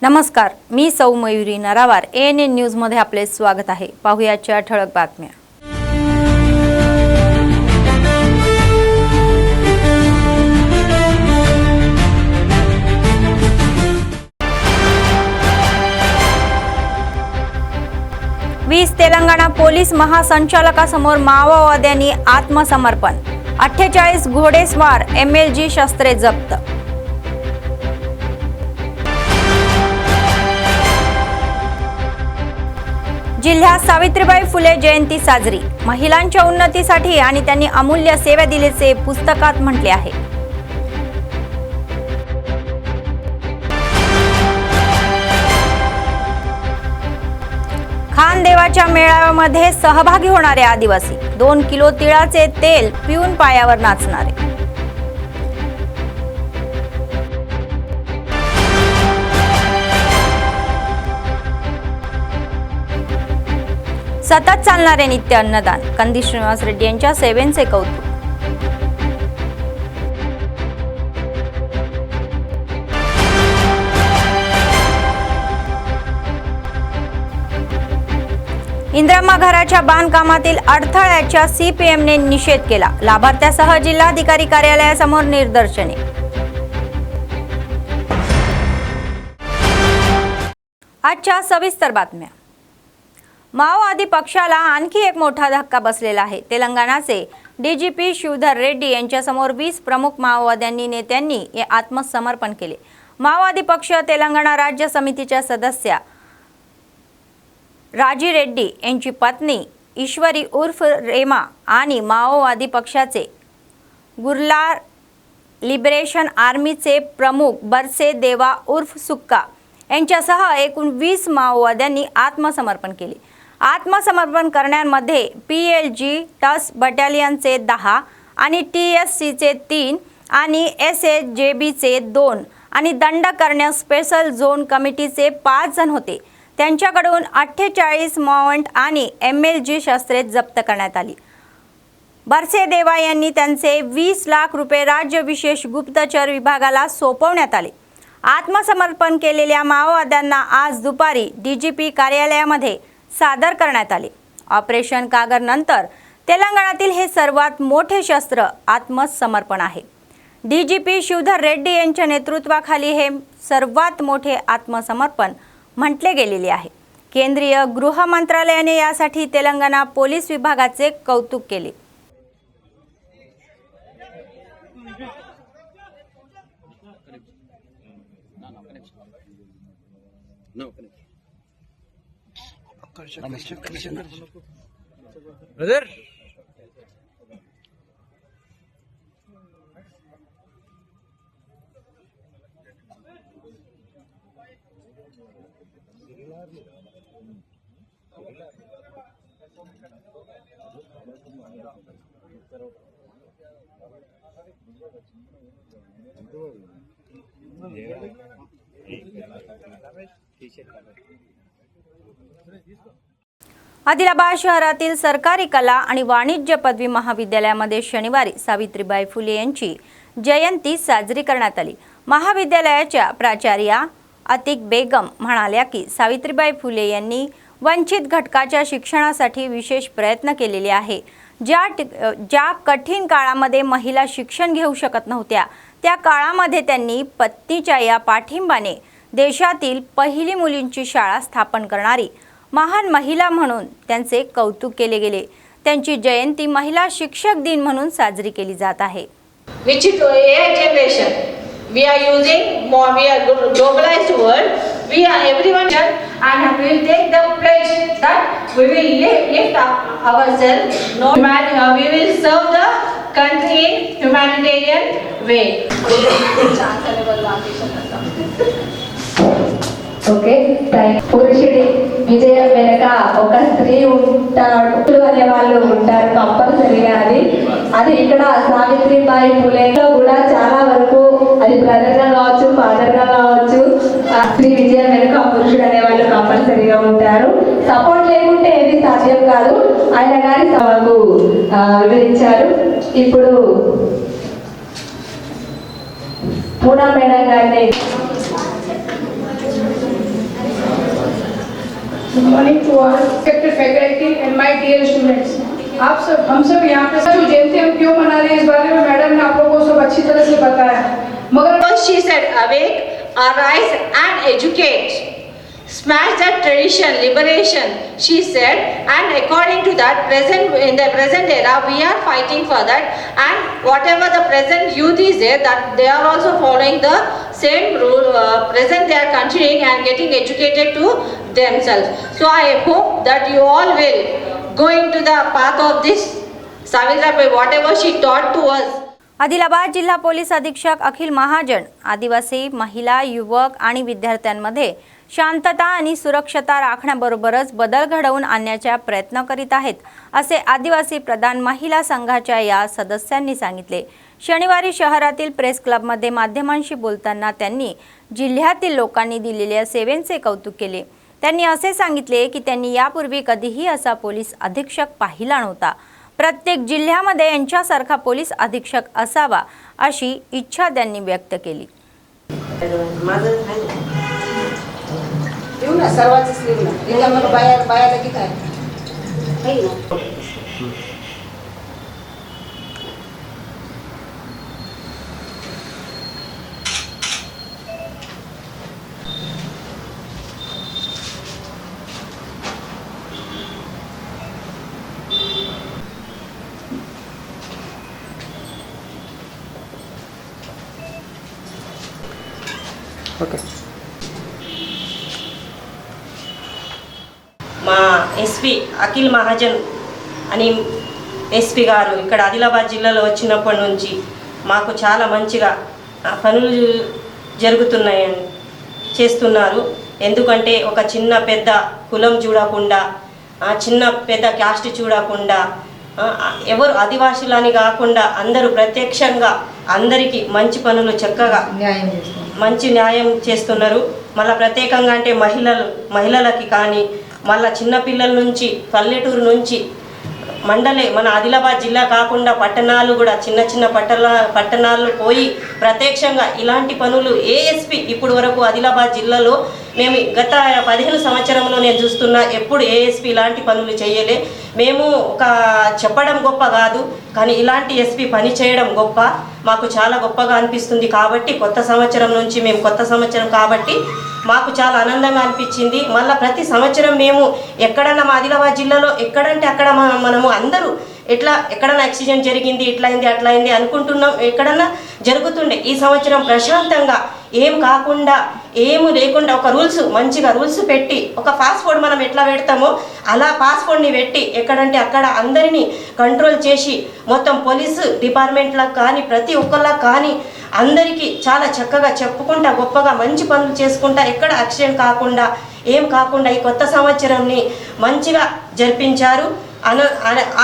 नमस्कार, मी सौ Mayuri नरावार ANN news मध्ये आपले स्वागत आहे। पाहुयाच्या ठळक बातम्या। 20 तेलंगणा पोलीस महासंचालकासमोर माओवाद्यांनी आत्मसमर्पण। 48 घोडेस्वार MLG शस्त्रे जप्त। जिल्ह्यात सावित्रीबाई फुले जयंती साजरी। महिलांच्या उन्नतीसाठी आणि त्यांनी अमूल्य सेवा दिल्याचे पुस्तकात म्हटले आहे। खानदेवाच्या मेळाव्यामध्ये सहभागी होणारे आदिवासी 2 किलो तिळाचे तेल पिऊन पायावर नाचणारे। सतत चालणारे नित्य अन्नदान, कंदी श्रीनिवास रेड्डी यांच्या सेवेचे कौतुक। इंदिरा घराच्या बांधकामातील अडथळ्याच्या CPMने निषेध केला। लाभार्थ्यासह जिल्हाधिकारी कार्यालयासमोर निदर्शने। आजच्या सविस्तर बातम्या। माओवादी पक्षाला आणखी एक मोठा धक्का बसलेला आहे। तेलंगणाचे DGP शिवधर रेड्डी यांच्यासमोर 20 प्रमुख माओवादी नेत्यांनी आत्मसमर्पण केले। माओवादी पक्ष तेलंगणा राज्य समितीच्या सदस्या राजी रेड्डी यांची पत्नी ईश्वरी उर्फ रेमा आणि माओवादी पक्षाचे गुरला लिबरेशन आर्मीचे प्रमुख बरसे देवा उर्फ सुक्का यांच्यासह एकूण 20 माओवाद्यांनी आत्मसमर्पण केले। आत्मसमर्पण करण्यामध्ये PLG टस बटालियनचे 10 आणि TSCचे 3 आणि SHJBचे 2 आणि दंडकरण्य स्पेशल झोन कमिटीचे 5 जण होते। त्यांच्याकडून 48 मॉवंट आणि MLG शस्त्रे जप्त करण्यात आली। बरसे देवा यांनी त्यांचे 20 लाख रुपये राज्य विशेष गुप्तचर विभागाला सोपवण्यात आले। आत्मसमर्पण केलेल्या माओवाद्यांना आज दुपारी DGP कार्यालयामध्ये सादर करण्यात आले। ऑपरेशन कागर नंतर तेलंगणातील हे सर्वात मोठे शस्त्र आत्मसमर्पण आहे। DGP शिवधर रेड्डी यांच्या नेतृत्वाखाली हे सर्वात मोठे आत्मसमर्पण म्हटले गेलेले आहे। केंद्रीय गृह मंत्रालयाने यासाठी तेलंगणा पोलीस विभागाचे कौतुक केले। ब्रदर आदिलाबाद शहरातील सरकारी कला आणि वाणिज्य पदवी महाविद्यालयामध्ये शनिवारी सावित्रीबाई फुले यांची जयंती साजरी करण्यात आली। महाविद्यालयाच्या प्राचार्या अतिक बेगम म्हणाल्या की सावित्रीबाई फुले यांनी वंचित घटकाच्या शिक्षणासाठी विशेष प्रयत्न केलेले आहे। ज्या कठीण काळामध्ये महिला शिक्षण घेऊ शकत नव्हत्या त्या काळामध्ये त्यांनी पत्नीच्या या पाठिंबाने देशातील पहिली मुलींची शाळा स्थापन करणारी महान महिला म्हणून त्यांचे कौतुक केले गेले। त्यांची जयंती महिला शिक्षक दिन म्हणून साजरी केली जात आहे। Which is AI generation. We are using more. We are globalized world. We are everyone and we will take the pledge that we will lift up ourselves. No, we will serve the country in humanitarian way. Okay పురుషుడి విజయం వెనక ఒక స్త్రీ ఉంటాడు అనే వాళ్ళు ఉంటారు కంపల్సరీగా। అది ఇక్కడ సావిత్రిబాయి ఫులేలో కూడా చాలా వరకు అది బ్రదర్ గా కావచ్చు ఫాదర్ గా కావచ్చు స్త్రీ విజయం వెనక పురుషుడు అనే వాళ్ళు కంపల్సరీగా ఉంటారు। సపోర్ట్ లేకుంటే ఏది సాధ్యం కాదు। ఆయన గారి సభకు వివరించారు। ఇప్పుడు పూనా మేడం గారిని Good morning to all respected faculty and my dear students. आप सब हम सब यहाँ पे जो जयंती हम क्यों मना रहे हैं इस बारे में मैडम ने आप लोगों को सब अच्छी तरह से बताया, मगर First she said, awake, arise and educate. Smash that tradition, liberation, she said, and according to that, in the present era, we are fighting for that, and whatever the present youth is there, that they are also following the same rule, present they are continuing and getting educated to themselves. So I hope that you all will go into the path of this Savitribai, whatever she taught to us. Adilabad जिल्हा police अधीक्षक अखिल महाजन आदिवासी महिला, युवक आणि विद्यार्थ्यांमध्ये शांतता आणि सुरक्षता राखण्याबरोबरच बदल घडवून आणण्याचा प्रयत्न करीत आहेत असे आदिवासी प्रधान महिला संघाच्या या सदस्यांनी सांगितले। शनिवारी शहरातील प्रेस क्लबमध्ये माध्यमांशी बोलताना त्यांनी जिल्ह्यातील लोकांनी दिलेल्या सेवेचे कौतुक केले। त्यांनी असे सांगितले की त्यांनी यापूर्वी कधीही असा पोलीस अधीक्षक पाहिला नव्हता। प्रत्येक जिल्ह्यामध्ये यांच्यासारखा पोलीस अधीक्षक असावा अशी इच्छा त्यांनी व्यक्त केली। येऊ ना सर्वांचीच लिहू ना त्याच्यामध्ये बायाला किती आहे ना మా ఎస్పీ అఖిల్ మహాజన్ అని ఎస్పీ గారు ఇక్కడ ఆదిలాబాద్ జిల్లాలో వచ్చినప్పటి నుంచి మాకు చాలా మంచిగా పనులు జరుగుతున్నాయని చేస్తున్నారు। ఎందుకంటే ఒక చిన్న పెద్ద కులం చూడకుండా చిన్న పెద్ద క్యాస్ట్ చూడకుండా ఎవరు ఆదివాసులని కాకుండా అందరూ ప్రత్యక్షంగా అందరికీ మంచి పనులు చక్కగా మంచి న్యాయం చేస్తున్నారు। మళ్ళీ ప్రత్యేకంగా అంటే మహిళలకి కానీ మళ్ళీ చిన్నపిల్లల నుంచి పల్లెటూరు నుంచి మండలే మన ఆదిలాబాద్ జిల్లా కాకుండా పట్టణాలు కూడా చిన్న పట్టణాల్లో పోయి ప్రత్యక్షంగా ఇలాంటి పనులు ఏఎస్పీ ఇప్పుడు వరకు ఆదిలాబాద్ జిల్లాలో మేము గత 15 సంవత్సరంలో నేను చూస్తున్నా ఎప్పుడు ఏఎస్పీ ఇలాంటి పనులు చేయలే। మేము ఒక చెప్పడం గొప్ప కాదు కానీ ఇలాంటి ఎస్పీ పని చేయడం గొప్ప, మాకు చాలా గొప్పగా అనిపిస్తుంది। కాబట్టి కొత్త సంవత్సరం నుంచి మేము కొత్త సంవత్సరం కాబట్టి మాకు చాలా ఆనందంగా అనిపించింది। మళ్ళీ ప్రతి సంవత్సరం మేము ఎక్కడన్నా మా ఆదిలాబాద్ జిల్లాలో ఎక్కడంటే అక్కడ మనము అందరూ ఎక్కడన్నా యాక్సిడెంట్ జరిగింది ఇట్లయింది అట్లయింది అనుకుంటున్నాం, ఎక్కడన్నా జరుగుతుండే। ఈ సంవత్సరం ప్రశాంతంగా ఏం కాకుండా ఏమి లేకుండా ఒక మంచిగా రూల్స్ పెట్టి ఒక పాస్పోర్ట్ మనం ఎట్లా పెడతామో అలా పాస్పోర్ట్ని పెట్టి ఎక్కడంటే అక్కడ అందరినీ కంట్రోల్ చేసి మొత్తం పోలీసు డిపార్ట్మెంట్లకు కానీ ప్రతి ఒక్కళ్ళకి కానీ అందరికీ చాలా చక్కగా చెప్పుకుంటా గొప్పగా మంచి పనులు చేసుకుంటా ఎక్కడ యాక్సిడెంట్ కాకుండా ఏం కాకుండా ఈ కొత్త సంవత్సరంని మంచిగా జరిపించారు। ఆ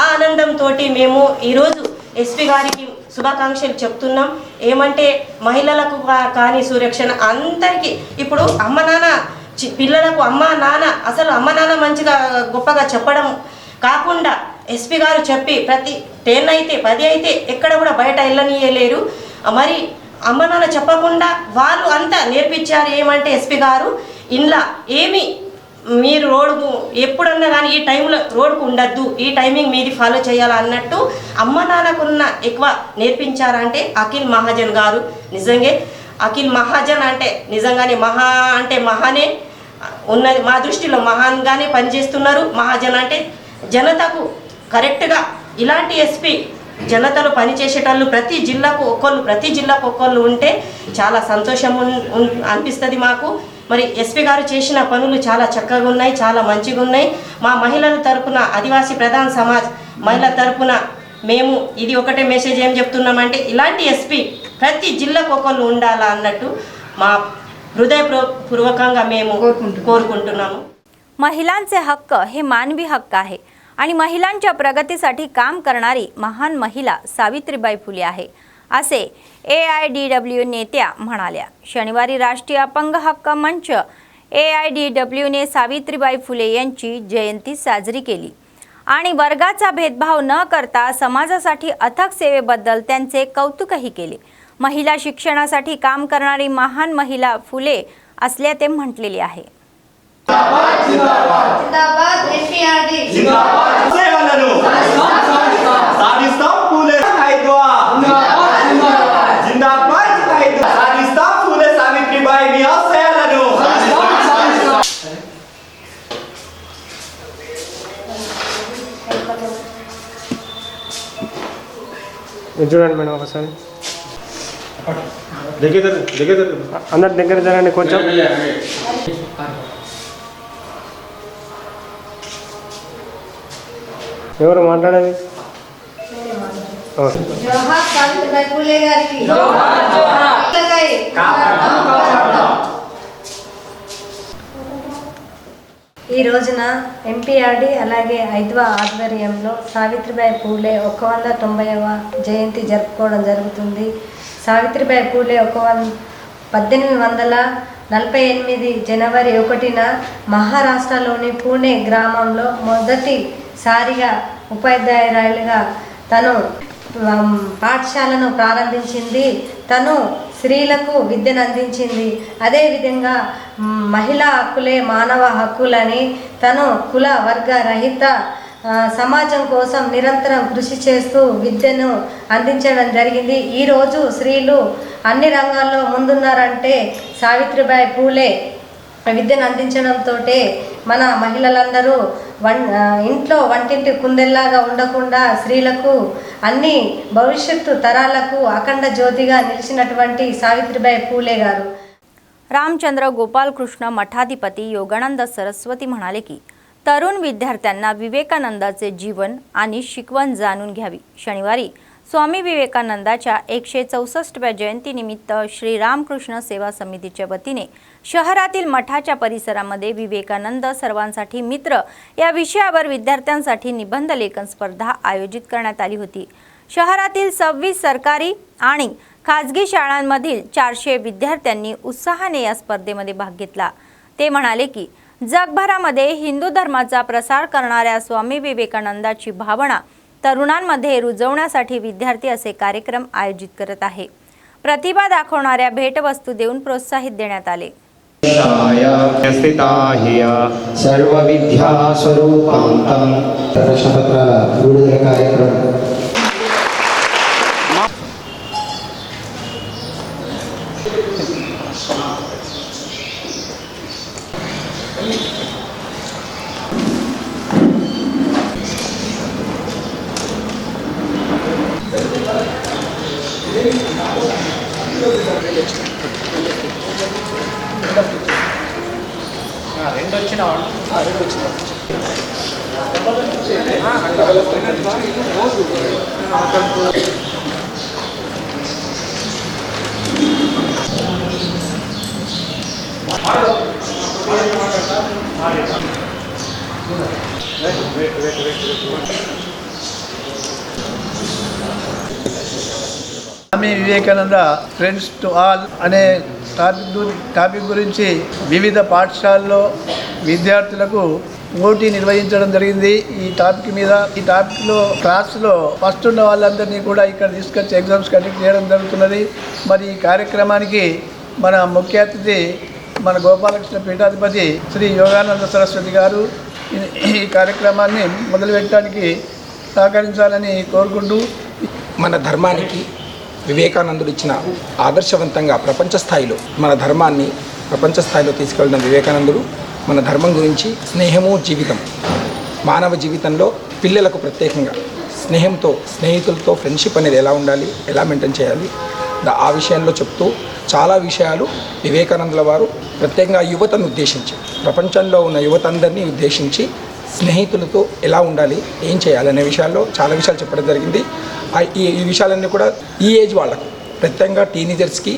ఆనందంతో మేము ఈరోజు ఎస్పీ గారికి శుభాకాంక్షలు చెప్తున్నాం। ఏమంటే మహిళలకు కానీ సురక్షణ అందరికీ ఇప్పుడు అమ్మ నాన్న పిల్లలకు అమ్మ నాన్న అసలు అమ్మ నాన్న మంచిగా గొప్పగా చెప్పడం కాకుండా ఎస్పీ గారు చెప్పి ప్రతి 10 అయితే 10 అయితే ఎక్కడ కూడా బయట వెళ్ళనియలేరు। మరి అమ్మ నాన్న చెప్పకుండా వాళ్ళు అంతా నేర్పించారు। ఏమంటే ఎస్పీ గారు ఇంట్లో ఏమి మీరు రోడ్కు ఎప్పుడన్నా కానీ ఈ టైంలో రోడ్కు ఉండద్దు, ఈ టైమింగ్ మీది ఫాలో చేయాలన్నట్టు అమ్మ నాన్నకున్న ఎక్కువ నేర్పించారంటే అఖిల్ మహాజన్ గారు। నిజంగా అఖిల్ మహాజన్ అంటే నిజంగానే మహానే ఉన్నది, మా దృష్టిలో మహాన్గానే పనిచేస్తున్నారు। మహాజన్ అంటే జనతకు కరెక్ట్గా ఇలాంటి ఎస్పీ జనతలు పనిచేసేటోళ్ళు ప్రతి జిల్లాకు ఒక్కళ్ళు ఉంటే చాలా సంతోషం అనిపిస్తుంది మాకు। మరి ఎస్పీ గారు చేసిన పనులు చాలా చక్కగా ఉన్నాయి, చాలా మంచిగా ఉన్నాయి। మా మహిళల తరపున ఆదివాసీ ప్రధాన సమాజ్ మహిళల తరపున మేము ఇది ఒకటే మెసేజ్ ఏం చెప్తున్నామంటే ఇలాంటి ఎస్పీ ప్రతి జిల్లాకు ఒకళ్ళు ఉండాలా అన్నట్టు మా हृदयपूर्वకంగా మేము కోరుకుంటున్నాము। महिलांचे हक्क हे मानवी हक्क आहे आणि महिलांच्या प्रगतीसाठी काम करणारी महान महिला सावित्रीबाई फुले आहे असे AIDW नेत्या म्हणाल्या। शनिवारी राष्ट्रीय अपंग हक्क मंच AIDW ने सावित्रीबाई फुले यांची जयंती साजरी केली आणि वर्गाचा भेदभाव न करता समाजासाठी अथक सेवेबद्दल त्यांचे कौतुकही केले। महिला शिक्षणासाठी काम करणारी महान महिला फुले असल्याचे म्हटलेले आहे। జిందాబాద్ ఎన్పీఆర్డి సేవలను సాధిస్తాం పూలే హైద్వా జిందాబాద్ హైద్వా సాధిస్తాం పూలే సావిత్రిబాయి మీ ఆశయాలను చూడండి మేడం ఒకసారి అందరి దగ్గర జరగండి కొంచెం. ఎవరు మాట్లాడేది? జోహార్ సావిత్రిబాయి పూలే గారికి. ఈ రోజున ఎంపీఆర్డి అలాగే ఐద్వా ఆధ్వర్యంలో సావిత్రిబాయి పూలే 190వ జయంతి జరుపుకోవడం జరుగుతుంది. సావిత్రిబాయి పూలే 1848 జనవరి 1న మహారాష్ట్రలోని పూణే గ్రామంలో మొదటిసారిగా ఉపాధ్యాయురాలిగా తను పాఠశాలను ప్రారంభించింది. తను స్త్రీలకు విద్యను అందించింది. అదేవిధంగా మహిళా హక్కులే మానవ హక్కులని తను కుల వర్గ రహిత సమాజం కోసం నిరంతరం కృషి చేస్తూ విద్యను అందించడం జరిగింది. ఈరోజు స్త్రీలు అన్ని రంగాల్లో ముందున్నారంటే సావిత్రిబాయి పూలే విద్యను అందించడంతో మన మహిళలందరూ ఇంట్లో వంటింటి కుందెల్లాగా ఉండకుండా స్త్రీలకు అన్ని భవిష్యత్తు తరాలకు అఖండ జ్యోతిగా నిలిచినటువంటి సావిత్రిబాయి పూలే गारू. रामचंद्र गोपाल कृष्ण मठाधिपती योगानंद सरस्वती म्हणाले की तरुण विद्यार्थ्यांना विवेकानंदाचे जीवन आणि शिकवण जाणून घ्यावी. शनिवारी स्वामी विवेकानंदाच्या 164व्या जयंतीनिमित्त श्री रामकृष्ण सेवा समितीच्या वतीने शहरातील मठाच्या परिसरामध्ये विवेकानंद सर्वांसाठी मित्र या विषयावर विद्यार्थ्यांसाठी निबंध लेखन स्पर्धा आयोजित करण्यात आली होती. शहरातील 26 सरकारी आणि खाजगी शाळांमधील 400 विद्यार्थ्यांनी उत्साहाने या स्पर्धेमध्ये भाग घेतला. ते म्हणाले की जगभरामध्ये हिंदू धर्माचा प्रसार करणाऱ्या स्वामी विवेकानंदाची भावना तरुणांमध्ये रुजवण्यासाठी विद्यार्थी असे कार्यक्रम आयोजित करत आहे. प्रतिभा दाखवणाऱ्या भेटवस्तू देऊन प्रोत्साहित देण्यात आले. सर्व विद्या स्वरूपांतं प्रश्नपत्राला विడుదల కార్యక్రమం. Swami Vivekananda friends to all అనే టాపిక్ గురించి వివిధ పాఠశాలల్లో విద్యార్థులకు పోటీ నిర్వహించడం జరిగింది. ఈ టాపిక్లో క్లాస్లో ఫస్ట్ ఉన్న వాళ్ళందరినీ కూడా ఇక్కడ తీసుకొచ్చి ఎగ్జామ్స్ కండక్ట్ చేయడం జరుగుతున్నది. మరి ఈ కార్యక్రమానికి మన ముఖ్య అతిథి మన గోపాలకృష్ణ పీఠాధిపతి శ్రీ యోగానంద సరస్వతి గారు ఈ కార్యక్రమాన్ని మొదలుపెట్టడానికి సహకరించాలని కోరుకుంటూ, మన ధర్మానికి వివేకానందుడు ఇచ్చిన ఆదర్శవంతంగా ప్రపంచ స్థాయిలో మన ధర్మాన్ని ప్రపంచ స్థాయిలో తీసుకెళ్ళిన వివేకానందుడు మన ధర్మం గురించి స్నేహము జీవితం, మానవ జీవితంలో పిల్లలకు ప్రత్యేకంగా స్నేహితులతో ఫ్రెండ్షిప్ అనేది ఎలా ఉండాలి, ఎలా మెయింటైన్ చేయాలి, ఆ విషయంలో చెప్తూ చాలా విషయాలు వివేకానందుల వారు ప్రత్యేకంగా యువతను ఉద్దేశించి, ప్రపంచంలో ఉన్న యువత అందరినీ ఉద్దేశించి స్నేహితులతో ఎలా ఉండాలి, ఏం చేయాలి అనే విషయాల్లో చాలా విషయాలు చెప్పడం జరిగింది. ఈ విషయాలన్నీ కూడా ఈ ఏజ్ వాళ్ళకు ప్రత్యేకంగా టీనేజర్స్కి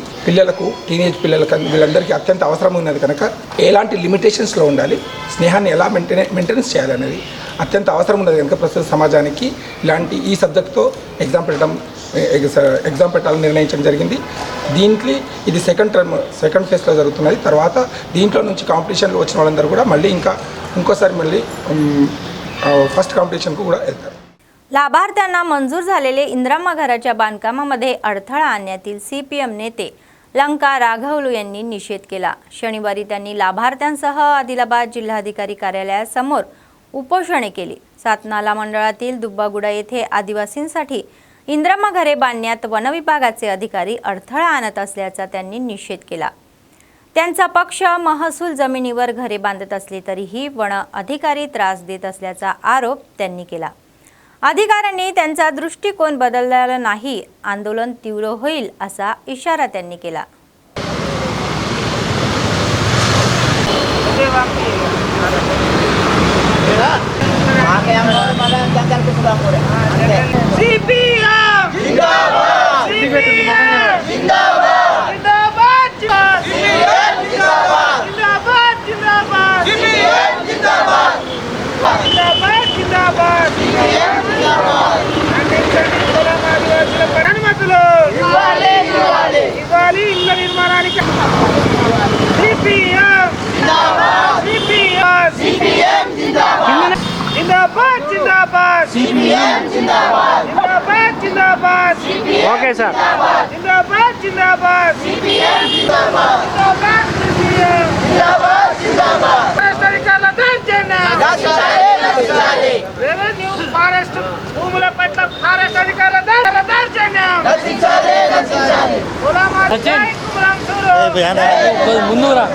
టీనేజ్ పిల్లలకు వీళ్ళందరికీ అత్యంత అవసరం ఉన్నది కనుక ఎలాంటి లిమిటేషన్స్లో ఉండాలి, స్నేహాన్ని ఎలా మెయింటెనెన్స్ చేయాలనేది అత్యంత అవసరం ఉన్నది కనుక ప్రస్తుత సమాజానికి ఇలాంటి ఈ సబ్జెక్ట్తో ఎగ్జామ్ పెట్టాలని నిర్ణయించడం జరిగింది. దీంట్లో ఇది సెకండ్ ఫేజ్లో జరుగుతున్నది. తర్వాత దీంట్లో నుంచి కాంపిటీషన్లో వచ్చిన వాళ్ళందరూ కూడా మళ్ళీ ఇంకోసారి फर्स्ट कॉम्पिटिशन को येतात. लाभार्थ्यांना मंजूर झालेले इंदिराम्मा घराच्या बांधकामामध्ये अडथळा आणण्यातील CPM नेते लंका राघवलू यांनी निषेध केला. शनिवारी त्यांनी लाभार्थ्यांसह आदिलाबाद जिल्हाधिकारी कार्यालयासमोर उपोषणे केली. सातनाला मंडळातील दुब्बागुडा येथे आदिवासींसाठी इंद्रम्मा घरे बांधण्यात वनविभागाचे अधिकारी अडथळा आणत असल्याचा त्यांनी निषेध केला. त्यांचा पक्ष महसूल जमिनीवर घरे बांधत असले तरीही वन अधिकारी त्रास देत असल्याचा आरोप त्यांनी केला. अधिकाऱ्यांनी त्यांचा दृष्टिकोन बदललेला नाही, आंदोलन तीव्र होईल असा इशारा त्यांनी केला. Okay sir. ఫారెస్ట్ భూముల పట్ల ఫారెస్ట్ అధికారుల ముందురా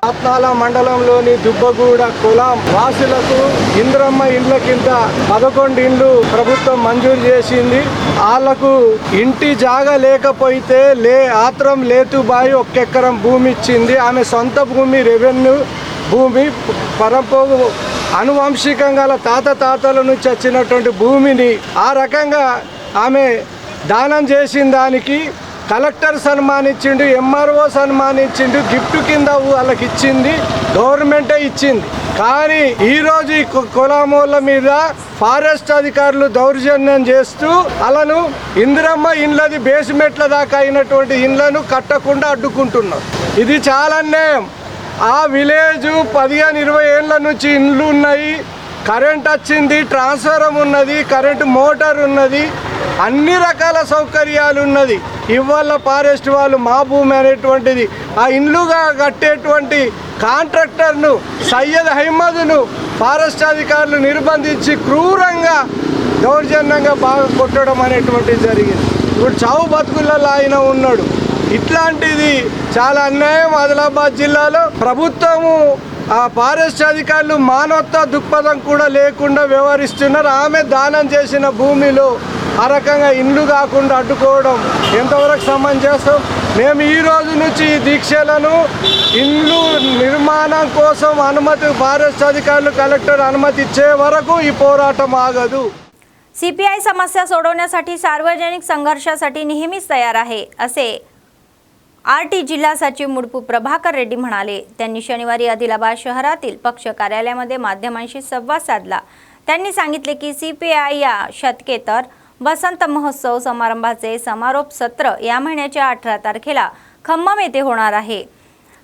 సాత్నాల మండలంలోని దుబ్బగూడ కులం వాసులకు ఇంద్రమ్మ ఇండ్ల కింద 11 ఇండ్లు ప్రభుత్వం మంజూరు చేసింది. వాళ్లకు ఇంటి జాగా లేకపోతే ఆత్రం లేతుబాయి 1 ఎకరం భూమి ఇచ్చింది. ఆమె సొంత భూమి రెవెన్యూ భూమి పరంపోగు అనువంశికంగా తాతల నుంచి వచ్చినటువంటి భూమిని ఆ రకంగా ఆమె దానం చేసిన దానికి కలెక్టర్ సన్మానించిండు, ఎంఆర్ఓ సన్మానించిండు, గిఫ్ట్ కింద వాళ్ళకి ఇచ్చింది, గవర్నమెంటే ఇచ్చింది. కానీ ఈరోజు ఈ కులమూల మీద ఫారెస్ట్ అధికారులు దౌర్జన్యం చేస్తూ వాళ్ళను ఇందిరమ్మ ఇండ్లది బేస్మెంట్ల దాకా అయినటువంటి ఇండ్లను కట్టకుండా అడ్డుకుంటున్నారు. ఇది చాలా అన్యాయం. ఆ విలేజ్ 15-20 ఏళ్ళ నుంచి ఇండ్లు ఉన్నాయి, కరెంట్ వచ్చింది, ట్రాన్స్ఫారం ఉన్నది, కరెంటు మోటార్ ఉన్నది, అన్ని రకాల సౌకర్యాలు ఉన్నది. ఇవాళ ఫారెస్ట్ వాళ్ళు మా భూమి అనేటువంటిది ఆ ఇండ్లుగా కట్టేటువంటి కాంట్రాక్టర్ను సయ్యద్ అహ్మద్ను ఫారెస్ట్ అధికారులు నిర్బంధించి క్రూరంగా దౌర్జన్యంగా బాగా కొట్టడం అనేటువంటిది జరిగింది. ఇప్పుడు చావు బతుకులలో ఆయన ఉన్నాడు. ఇట్లాంటిది చాలా అన్యాయం. ఆదిలాబాద్ జిల్లాలో ప్రభుత్వము ఆ ఫారెస్ట్ అధికారులు మానవత్వ దృక్పథం కూడా లేకుండా వ్యవహరిస్తున్నారు. ఆమె దానం చేసిన భూమిలో ఆ రకంగా ఇండ్లు కాకుండా అడ్డుకోవడం ఎంతవరకు సమంజసం? మేము ఈ రోజు నుంచి ఈ దీక్షలను ఇండ్లు నిర్మాణం కోసం అనుమతి ఫారెస్ట్ अधिकारी कलेक्टर अनुमति इच्छे वరకు ఈ పోరాటం ఆగదు. सीपीआय समस्या सोडवण्यासाठी सार्वजनिक संघर्षासाठी नेहमीच तयार आहे असे आरटी जिल्हा सचिव मुडपू प्रभाकर रेड्डी म्हणाले. त्यांनी शनिवारी आदिलाबाद शहरातील पक्ष कार्यालयामध्ये माध्यमांशी संवाद साधला. त्यांनी सांगितले की सीपीआय या शतकेतर वसंत महोत्सव समारंभाचे समारोप सत्र या महिन्याच्या 18 तारखेला खम्मम येथे होणार आहे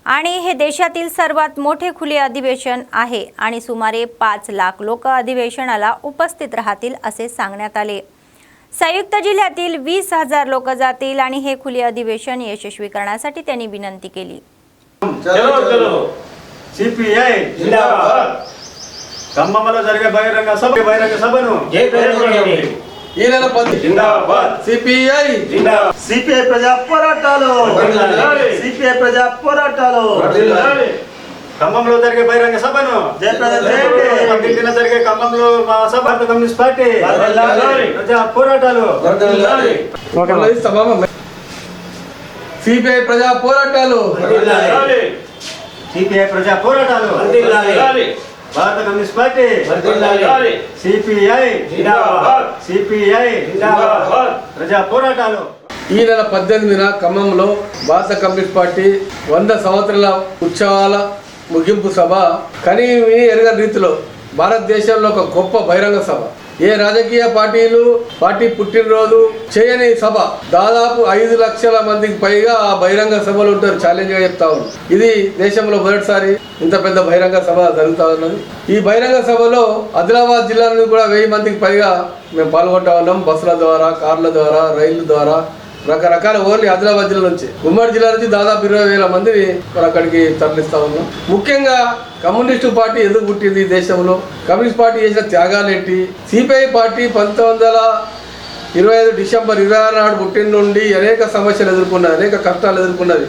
आणि हे देशातील सर्वात मोठे खुले अधिवेशन आहे आणि सुमारे 5 लाख लोक अधिवेशनाला उपस्थित राहतील असे सांगण्यात आले. संयुक्त जिल्ह्यातील 20,000 लोक जातील आणि हे खुले अधिवेशन यशस्वी करण्यासाठी त्यांनी विनंती केली. सीपीआय जिंदाबाद. ఖమ్మంలో జరిగే బహిరంగ సభను ఈ నెల 10 జిందాబాద్. సిపిఐ జిందాబాద్. సిపిఐ ప్రజా పోరాటాలు సిపిఐ ప్రజా పోరాటాలు ఖమ్మంలో జరిగే బహిరంగ సభను జయప్రదం చేయండి. 10 జరిగే ఖమ్మంలో భారత కమ్యూనిస్ట్ పార్టీ ప్రజా పోరాటాలు సిపిఐ ప్రజా పోరాటాలు సిపిఐ ప్రజా పోరాటాలు భారత కమ్యూనిస్ట్ పార్టీ సిపిఐ జిందాబాద్. సిపిఐ జిందాబాద్. ప్రజా పోరాటాలు. ఈ నెల 18న ఖమ్మంలో భారత కమ్యూనిస్ట్ పార్టీ 100 సంవత్సరాల ఉత్సవాల ముగింపు సభ కనీవిని ఎరగని రీతిలో భారతదేశంలో ఒక గొప్ప బహిరంగ సభ ఏ రాజకీయ పార్టీ పుట్టినరోజు చేయని సభ దాదాపు 5 లక్షల మందికి పైగా ఆ బహిరంగ సభలు ఉంటారు. ఛాలెంజ్ గా చెప్తా ఉన్నాం. ఇది దేశంలో మొదటిసారి ఇంత పెద్ద బహిరంగ సభ జరుగుతా ఉన్నది. ఈ బహిరంగ సభలో ఆదిలాబాద్ జిల్లా నుండి కూడా 1000 మందికి పైగా మేము పాల్గొంటా ఉన్నాం. బస్సుల ద్వారా, కార్ల ద్వారా, రైళ్ల ద్వారా, రకరకాల ఓన్లీ ఆదిలాబాద్ జిల్లా నుంచి, ఉమ్మడి జిల్లా నుంచి దాదాపు 20,000 మందిని అక్కడికి తరలిస్తా ఉన్నాం. ముఖ్యంగా కమ్యూనిస్టు పార్టీ ఎందుకు పుట్టింది ఈ దేశంలో, కమ్యూనిస్ట్ పార్టీ చేసిన త్యాగాలు ఏంటి? సిపిఐ పార్టీ 1925 డిసెంబర్ 26 నాడు పుట్టిన నుండి అనేక సమస్యలు ఎదుర్కొన్నది, అనేక కష్టాలు ఎదుర్కొన్నది.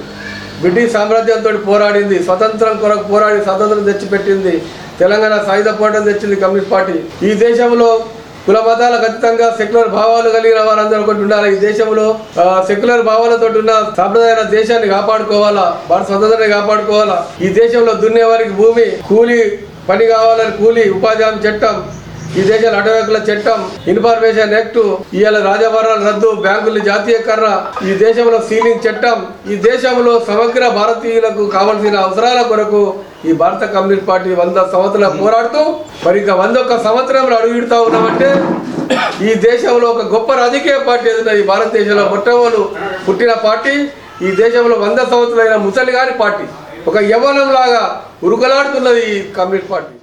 బ్రిటిష్ సామ్రాజ్యంతో పోరాడింది, స్వతంత్రం కొరకు పోరాడి స్వతంత్రం తెచ్చిపెట్టింది. తెలంగాణ సాయుధ పోరాటం తెచ్చింది కమ్యూనిస్ట్ పార్టీ. ఈ దేశంలో కుల మతాలకు అతీతంగా సెక్యులర్ భావాలు కలిగిన వారందరూ ఒకటి ఉండాలి. ఈ దేశంలో సెక్యులర్ భావాలతో ఉన్న సాంప్రదాయ దేశాన్ని కాపాడుకోవాలా, భారత స్వతంత్రాన్ని కాపాడుకోవాలా. ఈ దేశంలో దున్నే వారికి భూమి, కూలి పని కావాలని కూలి ఉపాధి హామీ చట్టం, ఈ దేశంలో అటవీకుల చట్టం, ఇన్ఫర్మేషన్ యాక్ట్, ఇవాళ రాజభరణాల రద్దు, బ్యాంకుల జాతీయకరణ, ఈ దేశంలో సీలింగ్ చట్టం, ఈ దేశంలో సమగ్ర భారతీయులకు కావాల్సిన అవసరాల కొరకు ఈ భారత కమ్యూనిస్ట్ పార్టీ 100 సంవత్సరాలు పోరాడుతూ మరి ఇక 101 సంవత్సరంలో అడుగుడుతూ ఉన్నామంటే ఈ దేశంలో ఒక గొప్ప రాజకీయ పార్టీ ఏదైనా ఈ భారతదేశంలో మొట్టమొదలు పుట్టిన పార్టీ, ఈ దేశంలో 100 సంవత్సరాలైన ముసలిగారి పార్టీ, ఒక యవ్వనంలాగా उरुकलाడుతున్నది ఈ कम्युनिस्ट पार्टी।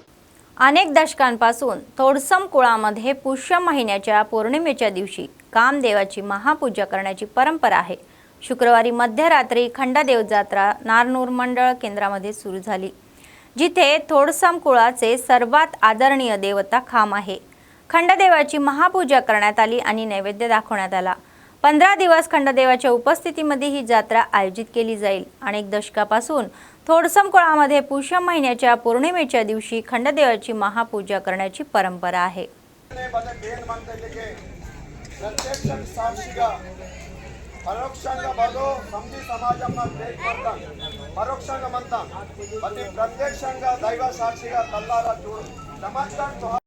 अनेक दशकांपासून तोडसम कुळामध्ये पुष्य महिन्याच्या पौर्णिमेच्या दिवशी कामदेवाची महापूजा करण्याची परंपरा आहे। शुक्रवारी मध्यरात्री खंडदेव जात्रा नारनूर मंडळ केंद्रामध्ये सुरू झाली, जिथे तोडसम कुळाचे सर्वात आदरणीय देवता खाम आहे। खंडदेवाची महापूजा करण्यात आली आणि नैवेद्य दाखवण्यात आला। 15 दिवस खंडदेवाच्या उपस्थितीमध्ये ही जात्रा आयोजित केली जाईल। अनेक दशकापासून तोडसम कुळामध्ये पुष्य महिन्याच्या पौर्णिमेच्या दिवशी खंडदेवाची महापूजा करण्याची परंपरा आहे। పరోక్షంగా బదో సంధి సమాజంలో పరోక్షంగా మంతా ప్రతి ప్రత్యక్షంగా దైవ సాక్షిగా తల్లారా చూడు నమస్కారం।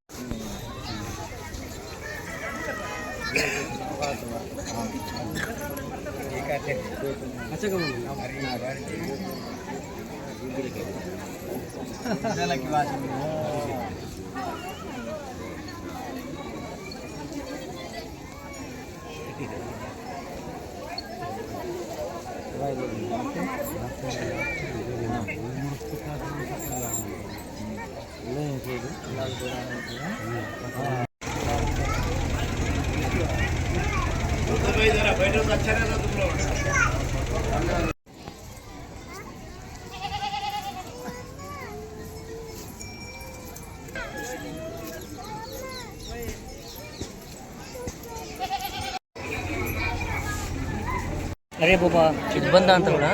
अरे बाबा इब्बंद अंत కూడా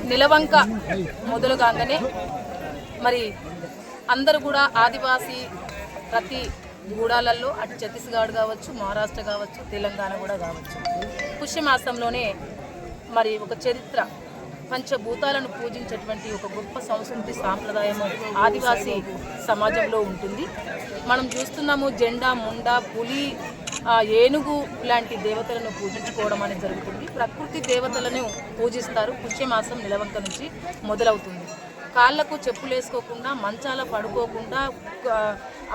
నిలవంక మొదలుగానే మరి అందరూ కూడా ఆదివాసీ ప్రతి గూడాలలో అటు ఛత్తీస్గఢ్ కావచ్చు, మహారాష్ట్ర కావచ్చు, తెలంగాణ కూడా కావచ్చు, పుష్యమాసంలోనే మరి ఒక చరిత్ర పంచభూతాలను పూజించేటువంటి ఒక గొప్ప సంస్కృతి సాంప్రదాయం ఆదివాసీ సమాజంలో ఉంటుంది। మనం చూస్తున్నాము జెండా, ముండ, పులి, ఏనుగు లాంటి దేవతలను పూజించుకోవడం అనేది జరుగుతుంది। ప్రకృతి దేవతలను పూజిస్తారు। పుష్యమాసం నిలవంక నుంచి మొదలవుతుంది। కాళ్ళకు చెప్పులు వేసుకోకుండా, మంచాల పడుకోకుండా,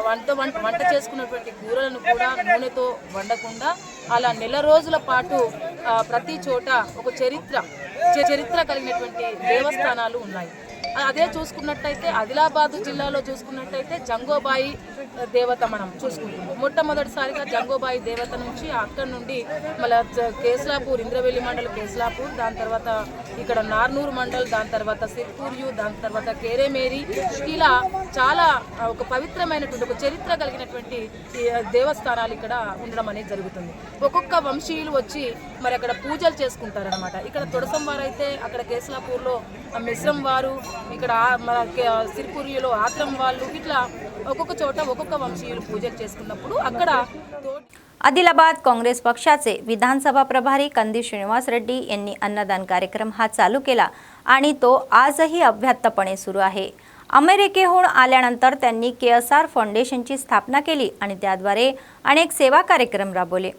వంట చేసుకున్నటువంటి కూరలను కూడా నూనెతో వండకుండా అలా నెల రోజుల పాటు ప్రతి చోట ఒక చరిత్ర కలిగినటువంటి దేవస్థానాలు ఉన్నాయి। అదే చూసుకున్నట్టయితే ఆదిలాబాద్ జిల్లాలో చూసుకున్నట్టయితే జంగోబాయి దేవత మనం చూసుకుంటున్నాం. మొట్టమొదటిసారిగా జంగోబాయి దేవత నుంచి అక్కడి నుండి మళ్ళీ కేస్లాపూర్, ఇంద్రవెల్లి మండల్ కేస్లాపూర్, దాని తర్వాత ఇక్కడ నార్నూరు మండల్, దాని తర్వాత సిర్పూర్యు, దాని తర్వాత కేరేమేరి, ఇలా చాలా ఒక పవిత్రమైనటువంటి ఒక చరిత్ర కలిగినటువంటి దేవస్థానాలు ఇక్కడ ఉండడం అనేది జరుగుతుంది. ఒక్కొక్క వంశీయులు వచ్చి మరి అక్కడ పూజలు చేసుకుంటారనమాట. ఇక్కడ తొడసం వారు అయితే అక్కడ కేస్లాపూర్లో మిశ్రం వారు, ఇక్కడ మన సిర్పూర్యులో ఆత్రం వాళ్ళు, ఇట్లా ఒక్కొక్క चोट ఒక్కొక్క వంశీయులు పూజలు చేసుకున్నప్పుడు అక్కడ आदिलाबाद काँग्रेस पक्षाचे विधानसभा प्रभारी कंदी श्रीनिवास रेड्डी यांनी अन्नदान कार्यक्रम हा चालू केला आणि तो आजही अव्याहतपणे सुरू आहे. अमेरिकेहून आल्यानंतर त्यांनी KSR फाउंडेशनची स्थापना केली आणि त्याद्वारे अनेक सेवा कार्यक्रम राबवले.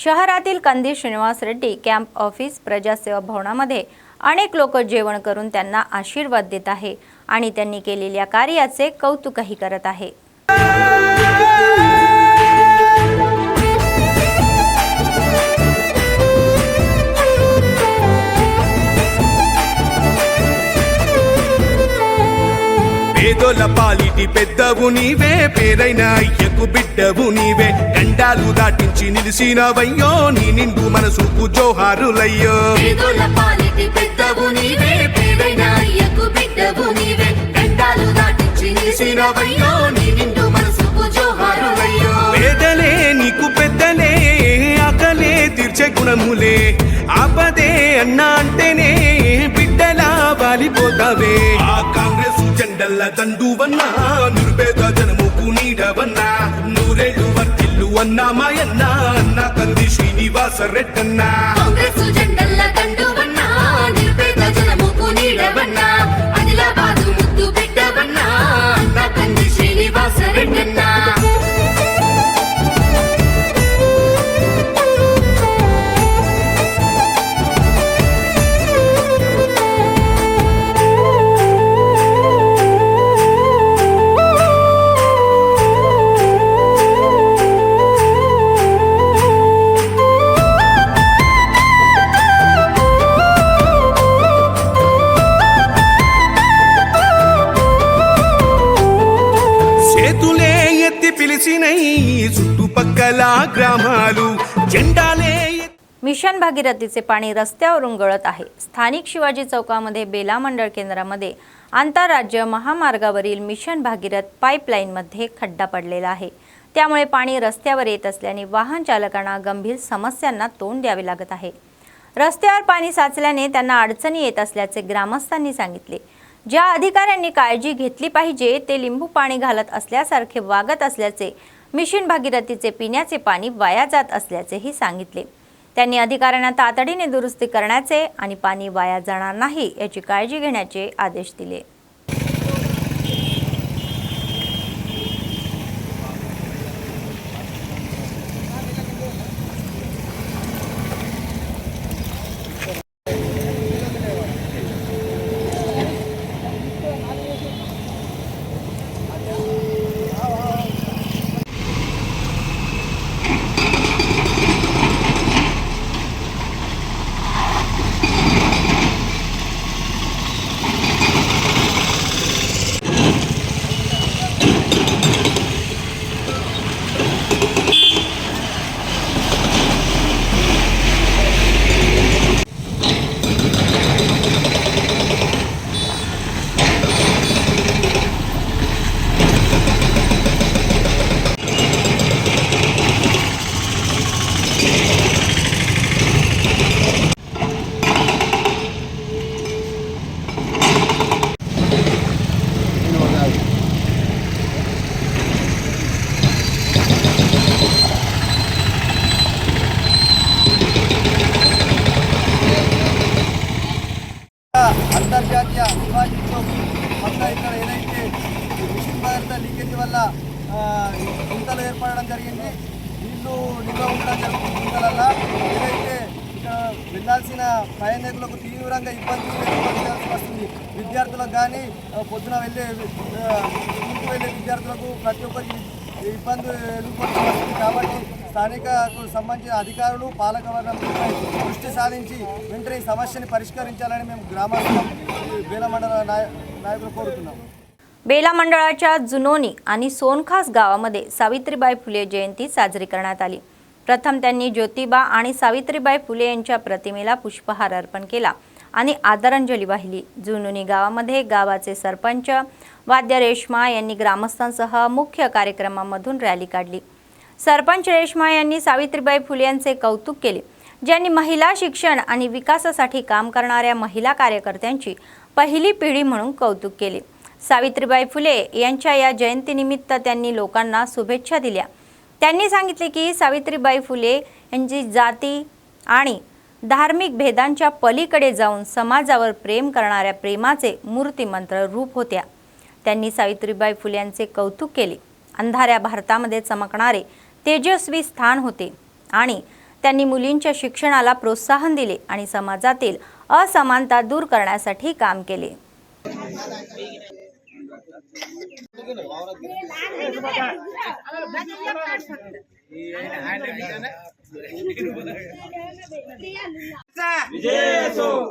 शहरातील कंदी श्रीनिवास रेड्डी कॅम्प ऑफिस प्रजासेवा भवनामध्ये अनेक लोक जेवण करून त्यांना आशीर्वाद देत आहे आणि त्यांनी केलेल्या कार्याचे कौतुकही करत आहे. పేదోల పాలిటి పెద్దవు నీవే, పేరైన అయ్యకు బిడ్డవు నీవే, గండాలు దాటించి నిలిసినవయ్యో, నీ నిండు మనసుకు జోహారులయ్యో. పేదోల పాలిటి పెద్దవు నీవే, పేరైన అయ్యకు బిడ్డవు నీవే, గండాలు దాటించి నిలిసినవయ్యో, నీ నిండు మనసుకు జోహారులయ్యో. పేదలే నీకు పెద్దలే, ఆకలే తీర్చే గుణములే, ఆపదే అన్నా అంటేనే బిడ్డలా వాలిపోతావే. ఆ కాంగ్రెస్ జెండల్ల దండువన్నా, నిరుపేద జనముకు నీడవన్నా, నూరేళ్లు వర్తిల్లు అన్నా మాయన్న, అన్న కంది శ్రీనివాస రెడ్డన్నా. కాంగ్రెస్ జెండల్ల దండువన్నా, నిరుపేద జనముకు నీడవన్నా, ఆదిలాబాదు ముద్దు బిడ్డవన్నా, అన్న కంది శ్రీనివాస రెడ్డన్నా. చుట్టుపక్కల గ్రామాలు జెండాలే. मिशन भागीरथीचे पाणी रस्त्यावरून गळत आहे. स्थानिक शिवाजी चौकामध्ये बेला मंडळ केंद्रामध्ये आंतरराज्य महामार्गावरील मिशन भागीरथ पाईपलाईनमध्ये खड्डा पडलेला आहे. त्यामुळे पाणी रस्त्यावर येत असल्याने वाहन चालकांना गंभीर समस्यांना तोंड द्यावे लागत आहे. रस्त्यावर पाणी साचल्याने त्यांना अडचणी येत असल्याचे ग्रामस्थांनी सांगितले. ज्या अधिकाऱ्यांनी काळजी घेतली पाहिजे ते लिंबू पाणी घालत असल्यासारखे वागत असल्याचे, मिशन भागीरथीचे पिण्याचे पाणी वाया जात असल्याचेही सांगितले. त्यांनी अधिकाऱ्यांना तातडीने दुरुस्ती करण्याचे आणि पाणी वाया जाणार नाही याची काळजी घेण्याचे आदेश दिले. అంతర్జాతీయ శివాజీ చౌక్ వద్ద ఇక్కడ ఏదైతే మిషన్ భాగీరథ లీకేజ్ వల్ల గుంతలు ఏర్పడడం జరిగింది. నీళ్లు నిల్వ ఉండడం జరుగుతుంది. గుంతలల్ల ఏదైతే ఇక్కడ వెళ్ళాల్సిన ప్రయాణికులకు తీవ్రంగా ఇబ్బంది ఎదుర్కోవాల్సి వస్తుంది. విద్యార్థులకు కానీ పొద్దున వెళ్ళే స్కూల్కి వెళ్ళే విద్యార్థులకు ప్రతి ఒక్కరికి ఇబ్బంది ఎదుర్కోవాల్సి వస్తుంది. కాబట్టి స్థానికకు సంబంధించిన అధికారులు పాలకవర్గంపై దృష్టి సాధించి వెంటనే ఈ సమస్యని పరిష్కరించాలని మేము గ్రామాల బేల మండల నాయకులు కోరుతున్నాం. बेला मंडळाच्या जुनोनी आणि सोनखास गावामध्ये सावित्रीबाई फुले जयंती साजरी करण्यात आली। प्रथम त्यांनी ज्योतिबा आणि सावित्रीबाई फुले यांच्या प्रतिमेला पुष्पहार अर्पण केला आणि आदरांजली वाहिली। जुनोनी गावामध्ये गावाचे सरपंच वाद्य रेश्मा यांनी ग्रामस्थांसह मुख्य कार्यक्रमामधून रॅली काढली। सरपंच रेश्मा यांनी सावित्रीबाई फुले यांचे कौतुक केले, ज्यांनी महिला शिक्षण आणि विकासासाठी काम करणाऱ्या महिला कार्यकर्त्यांची पहिली पिढी म्हणून कौतुक केले। सावित्रीबाई फुले यांच्या या जयंतीनिमित्त त्यांनी लोकांना शुभेच्छा दिल्या। त्यांनी सांगितले की सावित्रीबाई फुले यांची जाती आणि धार्मिक भेदांच्या पलीकडे जाऊन समाजावर प्रेम करणाऱ्या प्रेमाचे मूर्तिमंत्र रूप होत्या। त्यांनी सावित्रीबाई फुले यांचे कौतुक केले। अंधाऱ्या भारतामध्ये चमकणारे तेजस्वी स्थान होते आणि त्यांनी मुलींच्या शिक्षणाला प्रोत्साहन दिले आणि समाजातील असमानता दूर करण्यासाठी काम केले।